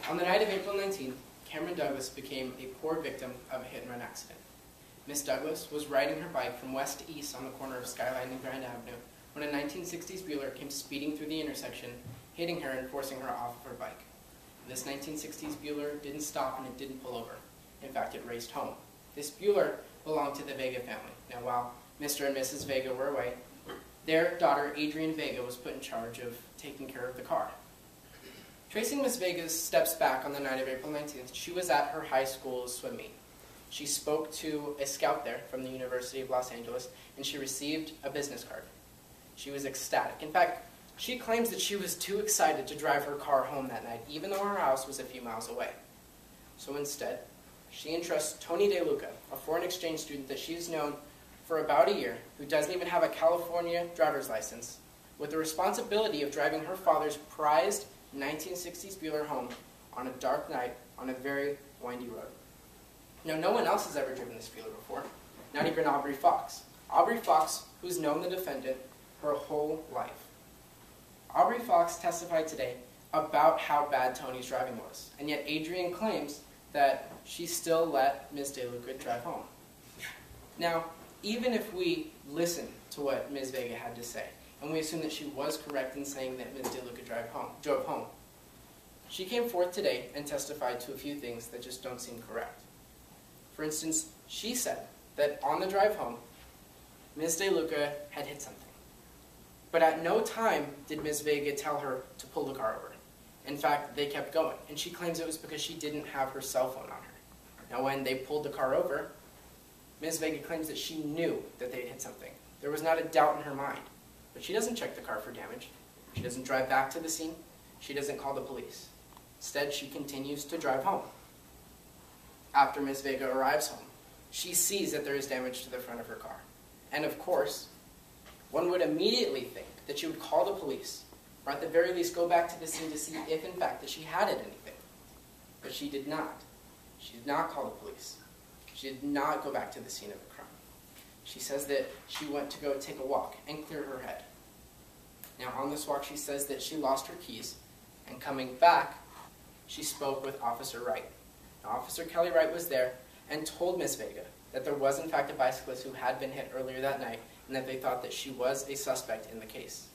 On the night of April 19th, Cameron Douglas became a poor victim of a hit-and-run accident. Miss Douglas was riding her bike from west to east on the corner of Skyline and Grand Avenue when a 1960s Bueller came speeding through the intersection, hitting her and forcing her off of her bike. This 1960s Bueller didn't stop and it didn't pull over. In fact, it raced home. This Bueller belonged to the Vega family. Now, while Mr. and Mrs. Vega were away, their daughter, Adrienne Vega, was put in charge of taking care of the car. Tracing Miss Vega's steps back on the night of April 19th, she was at her high school's swim meet. She spoke to a scout there from the University of Los Angeles, and she received a business card. She was ecstatic. In fact, she claims that she was too excited to drive her car home that night, even though her house was a few miles away. So instead, she entrusts Tony DeLuca, a foreign exchange student that she's known for about a year, who doesn't even have a California driver's license, with the responsibility of driving her father's prized 1960s Bueller home on a dark night on a very windy road. Now, no one else has ever driven this Bueller before, not even Aubrey Fox. Aubrey Fox, who's known the defendant her whole life. Aubrey Fox testified today about how bad Tony's driving was, and yet Adrienne claims that she still let Ms. DeLuca drive home. Now, even if we listen to what Ms. Vega had to say, and we assume that she was correct in saying that Ms. DeLuca drove home, she came forth today and testified to a few things that just don't seem correct. For instance, she said that on the drive home, Ms. DeLuca had hit something. But at no time did Ms. Vega tell her to pull the car over. In fact, they kept going, and she claims it was because she didn't have her cell phone on her. Now, when they pulled the car over, Ms. Vega claims that she knew that they had hit something. There was not a doubt in her mind. But she doesn't check the car for damage. She doesn't drive back to the scene. She doesn't call the police. Instead, she continues to drive home. After Ms. Vega arrives home, she sees that there is damage to the front of her car. And of course, one would immediately think that she would call the police, or at the very least go back to the scene to see if in fact that she had hit anything. But she did not. She did not call the police. She did not go back to the scene of the crime. She says that she went to go take a walk and clear her head. Now, on this walk, she says that she lost her keys, and coming back, she spoke with Officer Wright. Now, Officer Kelly Wright was there and told Ms. Vega that there was, in fact, a bicyclist who had been hit earlier that night, and that they thought that she was a suspect in the case.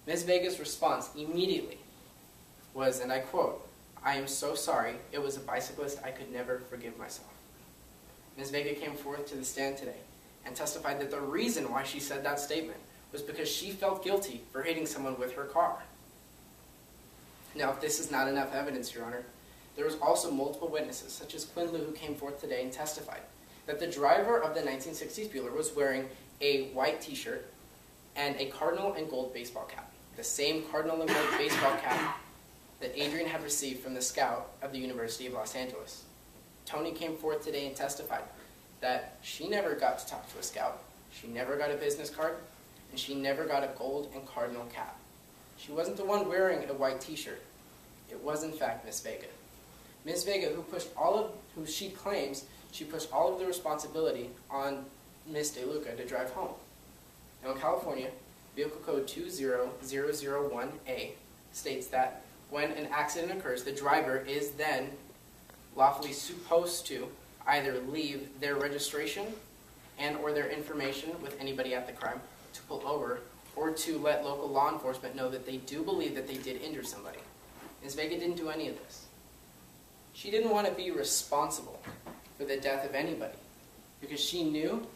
Ms. Vega's response immediately was, and I quote, "I am so sorry. It was a bicyclist. I could never forgive myself." Ms. Vega came forth to the stand today and testified that the reason why she said that statement was because she felt guilty for hitting someone with her car. Now, if this is not enough evidence, Your Honor, there was also multiple witnesses, such as Quinn Liu, who came forth today and testified that the driver of the 1960s Bueller was wearing a white t-shirt and a cardinal and gold baseball cap, the same cardinal and gold baseball cap that Adrienne had received from the scout of the University of Los Angeles. Tony came forth today and testified that she never got to talk to a scout, she never got a business card, and she never got a gold and cardinal cap. She wasn't the one wearing a white t-shirt. It was, in fact, Miss Vega. Ms. Vega, who she claims she pushed all of the responsibility on Ms. DeLuca to drive home. Now, in California, Vehicle Code 20001A states that when an accident occurs, the driver is then lawfully supposed to either leave their registration and or their information with anybody at the crime to pull over, or to let local law enforcement know that they do believe that they did injure somebody. Ms. Vega didn't do any of this. She didn't want to be responsible for the death of anybody, because she knew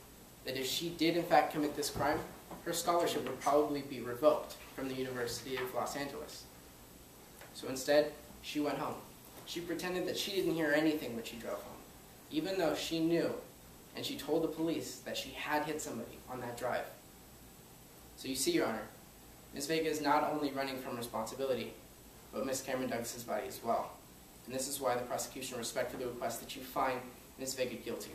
that if she did in fact commit this crime, her scholarship would probably be revoked from the University of Los Angeles. So instead, she went home. She pretended that she didn't hear anything when she drove home, even though she knew, and she told the police that she had hit somebody on that drive. So you see, Your Honor, Ms. Vega is not only running from responsibility, but Ms. Cameron Douglas' body as well. And this is why the prosecution respectfully requests that you find Ms. Vega guilty.